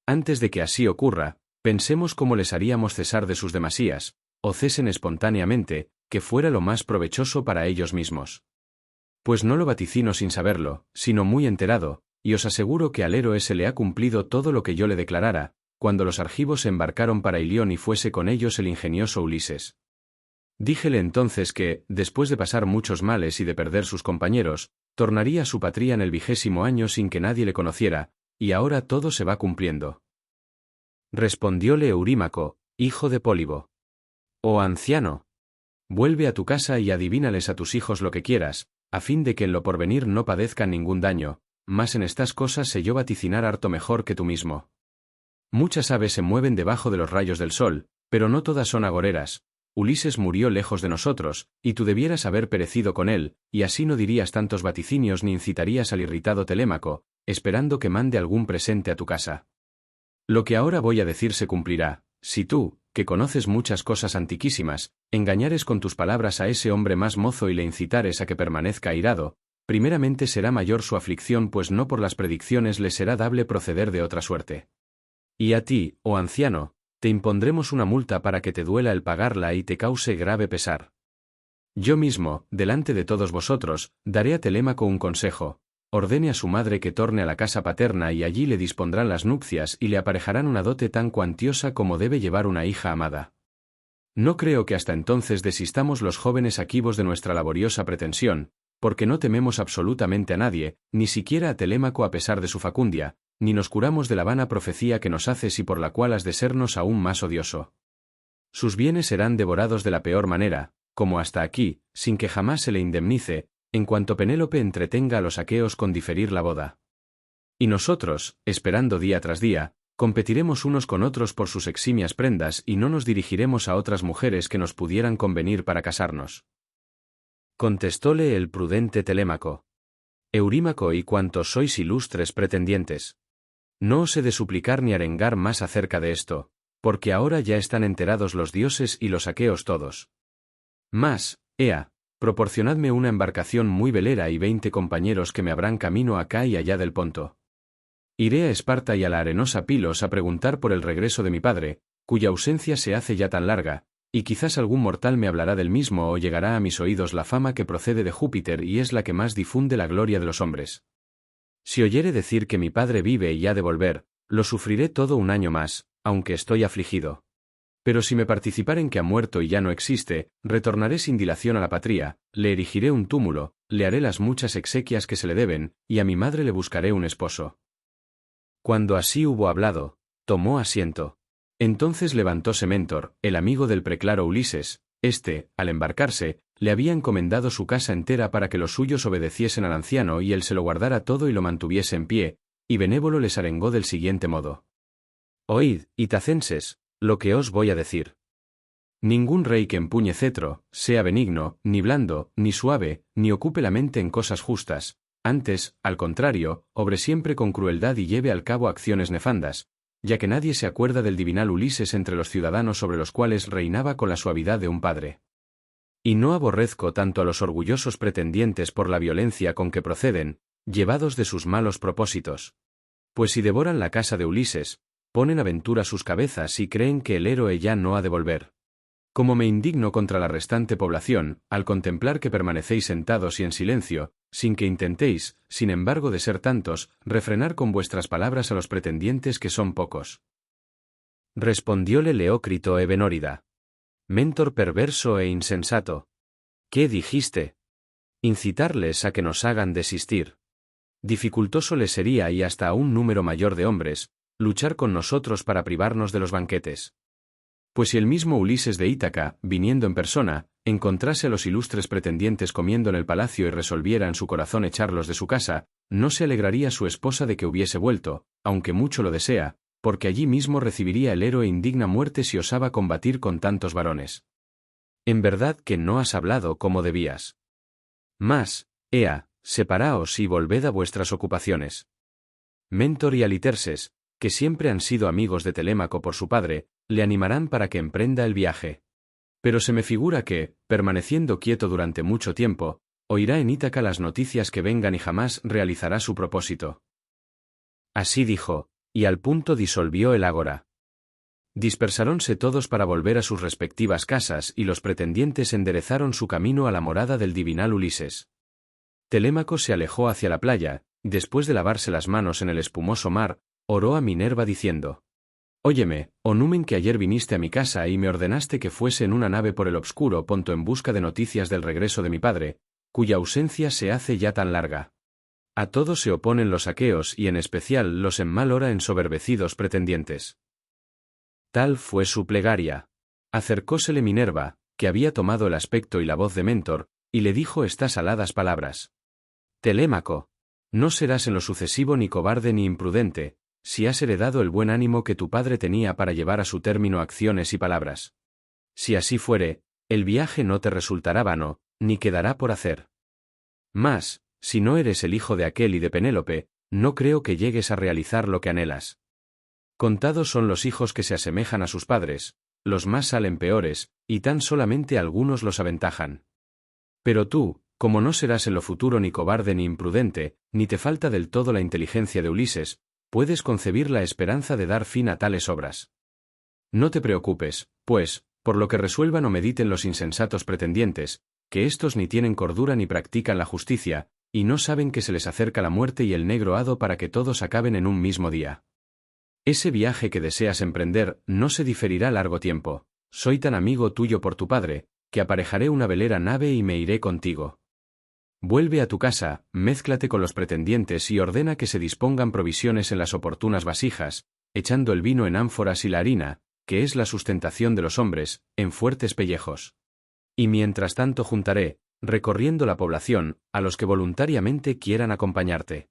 Antes de que así ocurra, pensemos cómo les haríamos cesar de sus demasías, o cesen espontáneamente, que fuera lo más provechoso para ellos mismos. Pues no lo vaticino sin saberlo, sino muy enterado, y os aseguro que al héroe se le ha cumplido todo lo que yo le declarara, cuando los argivos se embarcaron para Ilión y fuese con ellos el ingenioso Ulises. Díjele entonces que, después de pasar muchos males y de perder sus compañeros, tornaría a su patria en el 20º año sin que nadie le conociera, y ahora todo se va cumpliendo. Respondióle Eurímaco, hijo de Pólibo: «Oh anciano, vuelve a tu casa y adivínales a tus hijos lo que quieras, a fin de que en lo porvenir no padezcan ningún daño, mas en estas cosas sé yo vaticinar harto mejor que tú mismo. Muchas aves se mueven debajo de los rayos del sol, pero no todas son agoreras. Ulises murió lejos de nosotros, y tú debieras haber perecido con él, y así no dirías tantos vaticinios ni incitarías al irritado Telémaco, esperando que mande algún presente a tu casa. Lo que ahora voy a decir se cumplirá, si tú, que conoces muchas cosas antiquísimas, engañares con tus palabras a ese hombre más mozo y le incitares a que permanezca airado, primeramente será mayor su aflicción, pues no por las predicciones le será dable proceder de otra suerte. Y a ti, oh anciano, te impondremos una multa para que te duela el pagarla y te cause grave pesar. Yo mismo, delante de todos vosotros, daré a Telémaco un consejo: ordene a su madre que torne a la casa paterna y allí le dispondrán las nupcias y le aparejarán una dote tan cuantiosa como debe llevar una hija amada. No creo que hasta entonces desistamos los jóvenes aquivos de nuestra laboriosa pretensión, porque no tememos absolutamente a nadie, ni siquiera a Telémaco a pesar de su facundia, ni nos curamos de la vana profecía que nos haces y por la cual has de sernos aún más odioso. Sus bienes serán devorados de la peor manera, como hasta aquí, sin que jamás se le indemnice, en cuanto Penélope entretenga a los aqueos con diferir la boda. Y nosotros, esperando día tras día, competiremos unos con otros por sus eximias prendas y no nos dirigiremos a otras mujeres que nos pudieran convenir para casarnos. Contestóle el prudente Telémaco: Eurímaco y cuantos sois ilustres pretendientes, no os he de suplicar ni arengar más acerca de esto, porque ahora ya están enterados los dioses y los aqueos todos. Mas, ea, proporcionadme una embarcación muy velera y 20 compañeros que me abran camino acá y allá del Ponto. Iré a Esparta y a la arenosa Pilos a preguntar por el regreso de mi padre, cuya ausencia se hace ya tan larga, y quizás algún mortal me hablará del mismo o llegará a mis oídos la fama que procede de Júpiter y es la que más difunde la gloria de los hombres. Si oyere decir que mi padre vive y ha de volver, lo sufriré todo un año más, aunque estoy afligido. Pero si me participaren que ha muerto y ya no existe, retornaré sin dilación a la patria, le erigiré un túmulo, le haré las muchas exequias que se le deben, y a mi madre le buscaré un esposo. Cuando así hubo hablado, tomó asiento. Entonces levantóse Mentor, el amigo del preclaro Ulises. Al embarcarse, le había encomendado su casa entera para que los suyos obedeciesen al anciano y él se lo guardara todo y lo mantuviese en pie, y benévolo les arengó del siguiente modo: Oíd, itacenses, lo que os voy a decir. Ningún rey que empuñe cetro, sea benigno, ni blando, ni suave, ni ocupe la mente en cosas justas, antes, al contrario, obre siempre con crueldad y lleve al cabo acciones nefandas, ya que nadie se acuerda del divinal Ulises entre los ciudadanos sobre los cuales reinaba con la suavidad de un padre. Y no aborrezco tanto a los orgullosos pretendientes por la violencia con que proceden, llevados de sus malos propósitos. Pues si devoran la casa de Ulises, ponen a ventura sus cabezas y creen que el héroe ya no ha de volver. Como me indigno contra la restante población, al contemplar que permanecéis sentados y en silencio, sin que intentéis, sin embargo de ser tantos, refrenar con vuestras palabras a los pretendientes que son pocos. Respondióle Leócrito Evenórida. Mentor perverso e insensato. ¿Qué dijiste? Incitarles a que nos hagan desistir. Dificultoso les sería y hasta a un número mayor de hombres, luchar con nosotros para privarnos de los banquetes. Pues si el mismo Ulises de Ítaca, viniendo en persona, encontrase a los ilustres pretendientes comiendo en el palacio y resolviera en su corazón echarlos de su casa, no se alegraría su esposa de que hubiese vuelto, aunque mucho lo desea, porque allí mismo recibiría el héroe indigna muerte si osaba combatir con tantos varones. En verdad que no has hablado como debías. Mas, ea, separaos y volved a vuestras ocupaciones. Mentor y Aliterses, que siempre han sido amigos de Telémaco por su padre, le animarán para que emprenda el viaje. Pero se me figura que, permaneciendo quieto durante mucho tiempo, oirá en Ítaca las noticias que vengan y jamás realizará su propósito. Así dijo, y al punto disolvió el ágora. Dispersáronse todos para volver a sus respectivas casas y los pretendientes enderezaron su camino a la morada del divinal Ulises. Telémaco se alejó hacia la playa, y después de lavarse las manos en el espumoso mar, oró a Minerva diciendo: Óyeme, oh numen que ayer viniste a mi casa y me ordenaste que fuese en una nave por el obscuro ponto en busca de noticias del regreso de mi padre, cuya ausencia se hace ya tan larga. A todos se oponen los aqueos y en especial los en mal hora ensoberbecidos pretendientes. Tal fue su plegaria. Acercósele Minerva, que había tomado el aspecto y la voz de Mentor, y le dijo estas aladas palabras. Telémaco, no serás en lo sucesivo ni cobarde ni imprudente, si has heredado el buen ánimo que tu padre tenía para llevar a su término acciones y palabras. Si así fuere, el viaje no te resultará vano, ni quedará por hacer. Mas, si no eres el hijo de aquel y de Penélope, no creo que llegues a realizar lo que anhelas. Contados son los hijos que se asemejan a sus padres, los más salen peores, y tan solamente algunos los aventajan. Pero tú, como no serás en lo futuro ni cobarde ni imprudente, ni te falta del todo la inteligencia de Ulises, puedes concebir la esperanza de dar fin a tales obras. No te preocupes, pues, por lo que resuelvan o mediten los insensatos pretendientes, que éstos ni tienen cordura ni practican la justicia, y no saben que se les acerca la muerte y el negro hado para que todos acaben en un mismo día. Ese viaje que deseas emprender no se diferirá largo tiempo. Soy tan amigo tuyo por tu padre, que aparejaré una velera nave y me iré contigo. Vuelve a tu casa, mézclate con los pretendientes y ordena que se dispongan provisiones en las oportunas vasijas, echando el vino en ánforas y la harina, que es la sustentación de los hombres, en fuertes pellejos. Y mientras tanto juntaré, recorriendo la población, a los que voluntariamente quieran acompañarte.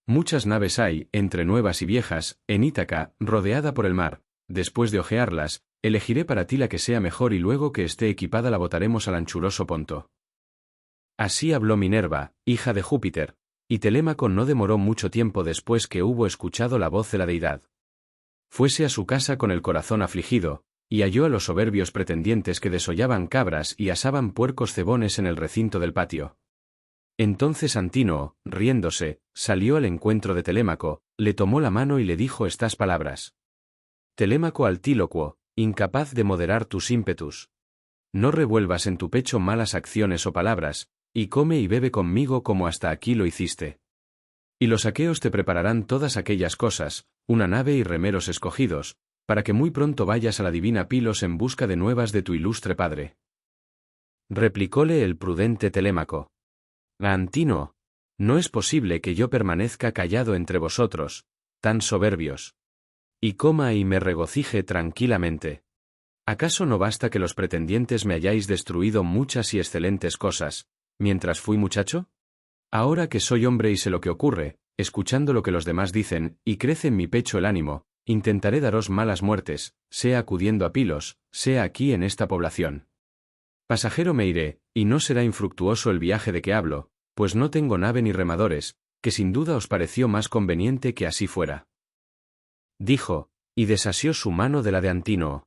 Muchas naves hay, entre nuevas y viejas, en Ítaca, rodeada por el mar. Después de ojearlas, elegiré para ti la que sea mejor y luego que esté equipada la botaremos al anchuroso ponto. Así habló Minerva, hija de Júpiter, y Telémaco no demoró mucho tiempo después que hubo escuchado la voz de la deidad. Fuese a su casa con el corazón afligido, y halló a los soberbios pretendientes que desollaban cabras y asaban puercos cebones en el recinto del patio. Entonces Antínoe, riéndose, salió al encuentro de Telémaco, le tomó la mano y le dijo estas palabras. Telémaco altílocuo, incapaz de moderar tus ímpetus. No revuelvas en tu pecho malas acciones o palabras, y come y bebe conmigo como hasta aquí lo hiciste. Y los aqueos te prepararán todas aquellas cosas, una nave y remeros escogidos, para que muy pronto vayas a la divina Pilos en busca de nuevas de tu ilustre padre. Replicóle el prudente Telémaco. Antínoe, no es posible que yo permanezca callado entre vosotros, tan soberbios. Y coma y me regocije tranquilamente. ¿Acaso no basta que los pretendientes me hayáis destruido muchas y excelentes cosas, mientras fui muchacho? Ahora que soy hombre y sé lo que ocurre, escuchando lo que los demás dicen, y crece en mi pecho el ánimo, intentaré daros malas muertes, sea acudiendo a Pilos, sea aquí en esta población. Pasajero me iré, y no será infructuoso el viaje de que hablo, pues no tengo nave ni remadores, que sin duda os pareció más conveniente que así fuera. Dijo, y desasió su mano de la de Antínoe.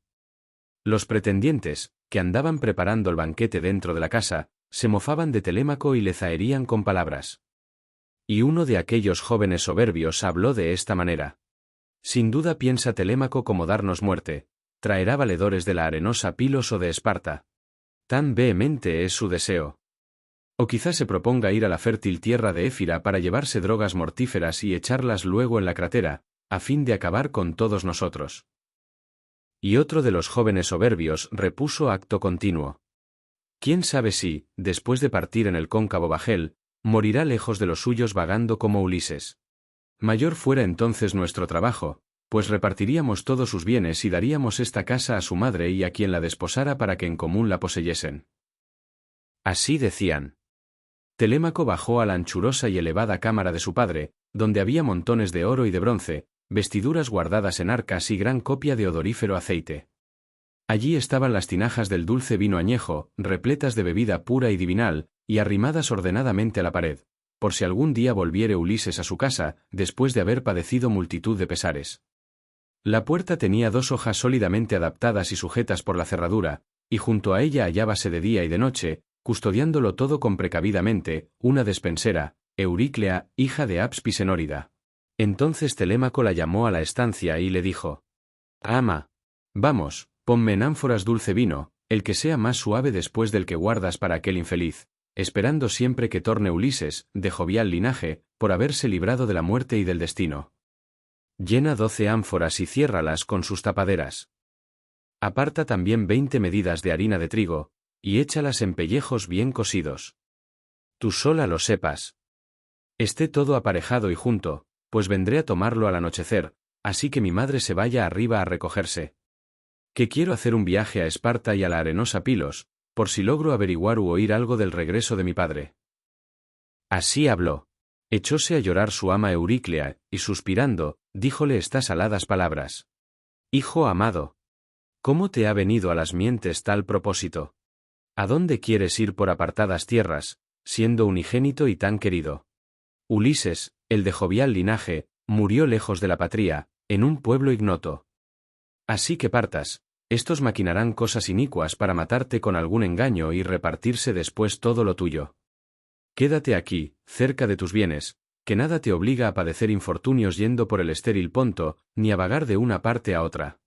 Los pretendientes, que andaban preparando el banquete dentro de la casa, se mofaban de Telémaco y le zaherían con palabras. Y uno de aquellos jóvenes soberbios habló de esta manera. Sin duda piensa Telémaco cómo darnos muerte, traerá valedores de la arenosa Pilos o de Esparta. Tan vehemente es su deseo. O quizá se proponga ir a la fértil tierra de Éfira para llevarse drogas mortíferas y echarlas luego en la crátera, a fin de acabar con todos nosotros. Y otro de los jóvenes soberbios repuso acto continuo. ¿Quién sabe si, después de partir en el cóncavo bajel, morirá lejos de los suyos vagando como Ulises? Mayor fuera entonces nuestro trabajo, pues repartiríamos todos sus bienes y daríamos esta casa a su madre y a quien la desposara para que en común la poseyesen. Así decían. Telémaco bajó a la anchurosa y elevada cámara de su padre, donde había montones de oro y de bronce, vestiduras guardadas en arcas y gran copia de odorífero aceite. Allí estaban las tinajas del dulce vino añejo, repletas de bebida pura y divinal, y arrimadas ordenadamente a la pared, por si algún día volviere Ulises a su casa, después de haber padecido multitud de pesares. La puerta tenía 2 hojas sólidamente adaptadas y sujetas por la cerradura, y junto a ella hallábase de día y de noche, custodiándolo todo con precavidamente, una despensera, Euríclea, hija de Apis Enórida. Entonces Telémaco la llamó a la estancia y le dijo: «Ama, vamos, ponme en ánforas dulce vino, el que sea más suave después del que guardas para aquel infeliz, esperando siempre que torne Ulises, de jovial linaje, por haberse librado de la muerte y del destino. Llena 12 ánforas y ciérralas con sus tapaderas. Aparta también 20 medidas de harina de trigo, y échalas en pellejos bien cocidos. Tú sola lo sepas. Esté todo aparejado y junto, pues vendré a tomarlo al anochecer, así que mi madre se vaya arriba a recogerse. Que quiero hacer un viaje a Esparta y a la arenosa Pilos, por si logro averiguar u oír algo del regreso de mi padre». Así habló. Echóse a llorar su ama Euríclea, y suspirando, díjole estas aladas palabras: «Hijo amado, ¿cómo te ha venido a las mientes tal propósito? ¿A dónde quieres ir por apartadas tierras, siendo unigénito y tan querido? Ulises, el de jovial linaje, murió lejos de la patria, en un pueblo ignoto. Así que partas, estos maquinarán cosas inicuas para matarte con algún engaño y repartirse después todo lo tuyo. Quédate aquí, cerca de tus bienes, que nada te obliga a padecer infortunios yendo por el estéril Ponto, ni a vagar de una parte a otra».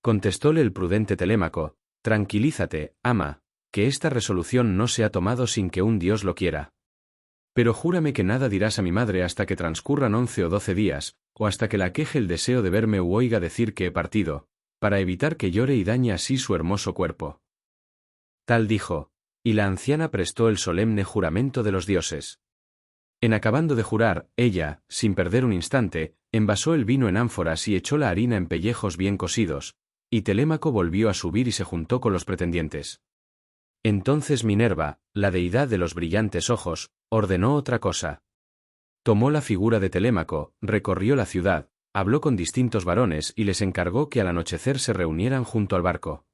Contestóle el prudente Telémaco: «Tranquilízate, ama, que esta resolución no se ha tomado sin que un dios lo quiera. Pero júrame que nada dirás a mi madre hasta que transcurran 11 o 12 días, o hasta que la aqueje el deseo de verme u oiga decir que he partido, para evitar que llore y dañe así su hermoso cuerpo». Tal dijo, y la anciana prestó el solemne juramento de los dioses. En acabando de jurar, ella, sin perder un instante, envasó el vino en ánforas y echó la harina en pellejos bien cocidos, y Telémaco volvió a subir y se juntó con los pretendientes. Entonces Minerva, la deidad de los brillantes ojos, ordenó otra cosa. Tomó la figura de Telémaco, recorrió la ciudad, habló con distintos varones y les encargó que al anochecer se reunieran junto al barco.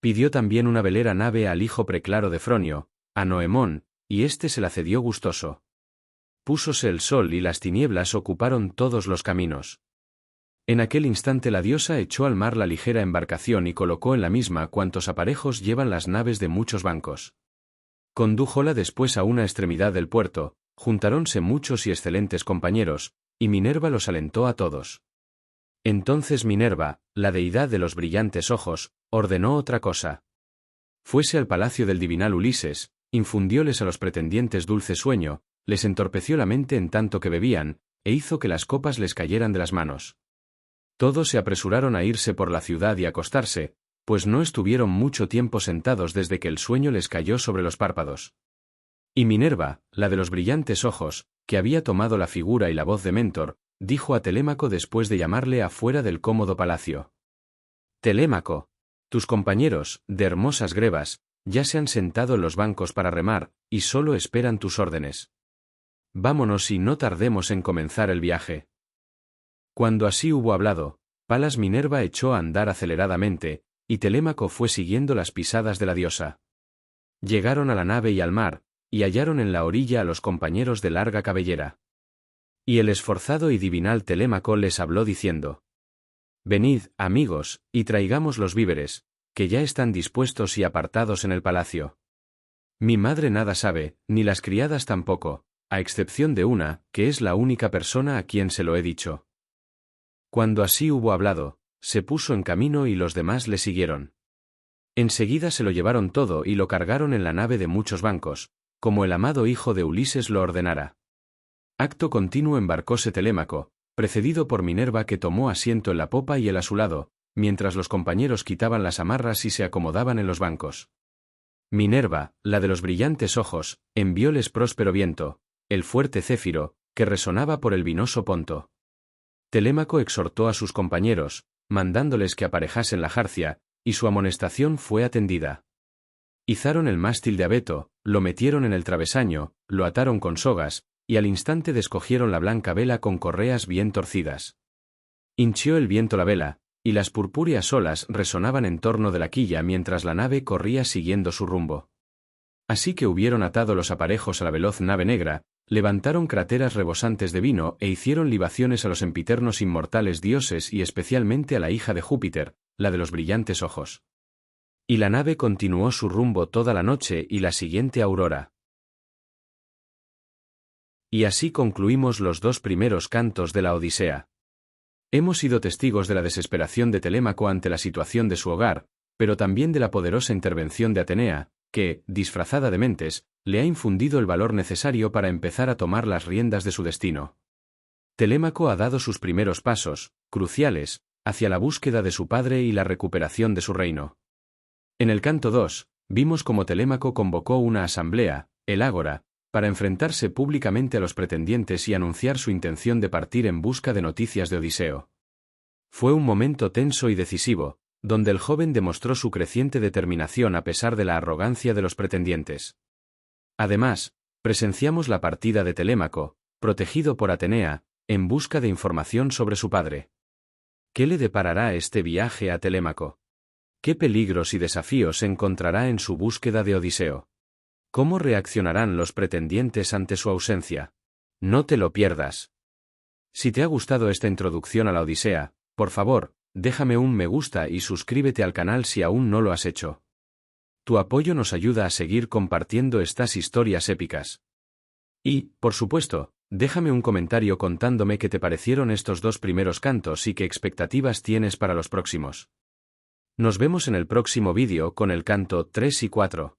Pidió también una velera nave al hijo preclaro de Fronio, a Noemón, y éste se la cedió gustoso. Púsose el sol y las tinieblas ocuparon todos los caminos. En aquel instante la diosa echó al mar la ligera embarcación y colocó en la misma cuantos aparejos llevan las naves de muchos bancos. Condújola después a una extremidad del puerto, juntaronse muchos y excelentes compañeros, y Minerva los alentó a todos. Entonces Minerva, la deidad de los brillantes ojos, ordenó otra cosa. Fuese al palacio del divinal Ulises, infundióles a los pretendientes dulce sueño, les entorpeció la mente en tanto que bebían, e hizo que las copas les cayeran de las manos. Todos se apresuraron a irse por la ciudad y acostarse, pues no estuvieron mucho tiempo sentados desde que el sueño les cayó sobre los párpados. Y Minerva, la de los brillantes ojos, que había tomado la figura y la voz de Mentor, dijo a Telémaco después de llamarle afuera del cómodo palacio: «Telémaco, tus compañeros, de hermosas grebas, ya se han sentado en los bancos para remar, y solo esperan tus órdenes. Vámonos y no tardemos en comenzar el viaje». Cuando así hubo hablado, Palas Minerva echó a andar aceleradamente, y Telémaco fue siguiendo las pisadas de la diosa. Llegaron a la nave y al mar, y hallaron en la orilla a los compañeros de larga cabellera. Y el esforzado y divinal Telémaco les habló diciendo: «Venid, amigos, y traigamos los víveres, que ya están dispuestos y apartados en el palacio. Mi madre nada sabe, ni las criadas tampoco, a excepción de una, que es la única persona a quien se lo he dicho. Cuando así hubo hablado, se puso en camino y los demás le siguieron. Enseguida se lo llevaron todo y lo cargaron en la nave de muchos bancos, como el amado hijo de Ulises lo ordenara. Acto continuo embarcóse Telémaco, precedido por Minerva, que tomó asiento en la popa y él a su lado, mientras los compañeros quitaban las amarras y se acomodaban en los bancos. Minerva, la de los brillantes ojos, envióles próspero viento, el fuerte céfiro, que resonaba por el vinoso Ponto. Telémaco exhortó a sus compañeros, mandándoles que aparejasen la jarcia, y su amonestación fue atendida. Izaron el mástil de abeto, lo metieron en el travesaño, lo ataron con sogas, y al instante descogieron la blanca vela con correas bien torcidas. Hinchió el viento la vela, y las purpúreas olas resonaban en torno de la quilla mientras la nave corría siguiendo su rumbo. Así que hubieron atado los aparejos a la veloz nave negra, levantaron cráteras rebosantes de vino e hicieron libaciones a los empiternos inmortales dioses y especialmente a la hija de Júpiter, la de los brillantes ojos. Y la nave continuó su rumbo toda la noche y la siguiente aurora. Y así concluimos los 2 primeros cantos de la Odisea. Hemos sido testigos de la desesperación de Telémaco ante la situación de su hogar, pero también de la poderosa intervención de Atenea, que, disfrazada de Mentes, le ha infundido el valor necesario para empezar a tomar las riendas de su destino. Telémaco ha dado sus primeros pasos, cruciales, hacia la búsqueda de su padre y la recuperación de su reino. En el canto 2, vimos cómo Telémaco convocó una asamblea, el Ágora, para enfrentarse públicamente a los pretendientes y anunciar su intención de partir en busca de noticias de Odiseo. Fue un momento tenso y decisivo, donde el joven demostró su creciente determinación a pesar de la arrogancia de los pretendientes. Además, presenciamos la partida de Telémaco, protegido por Atenea, en busca de información sobre su padre. ¿Qué le deparará este viaje a Telémaco? ¿Qué peligros y desafíos encontrará en su búsqueda de Odiseo? ¿Cómo reaccionarán los pretendientes ante su ausencia? No te lo pierdas. Si te ha gustado esta introducción a la Odisea, por favor, déjame un me gusta y suscríbete al canal si aún no lo has hecho. Tu apoyo nos ayuda a seguir compartiendo estas historias épicas. Y, por supuesto, déjame un comentario contándome qué te parecieron estos 2 primeros cantos y qué expectativas tienes para los próximos. Nos vemos en el próximo vídeo con el canto 3 y 4.